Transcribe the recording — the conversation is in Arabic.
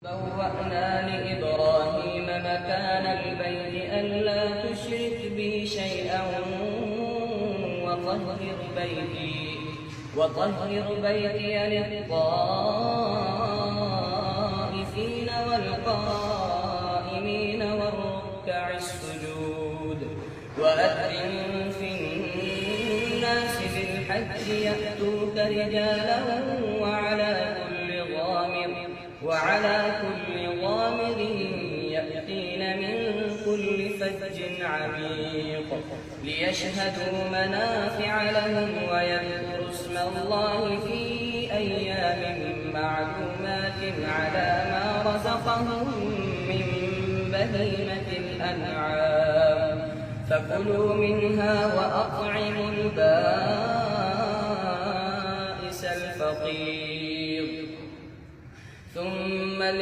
بوأنا لإبراهيم مكان البيت ألا تشرك بي شيئا وطهر بيتي للطائفين والقائمين والركع السجود وأذن في الناس بالحج يأتوك رجالا وعلى كل ضامر يأتين من كل فج عميق ليشهدوا منافع لهم ويذكروا اسم الله في أيام معلومات على ما رزقهم من بهيمة الأنعام فكلوا منها وأطعموا البائس الفقير ثم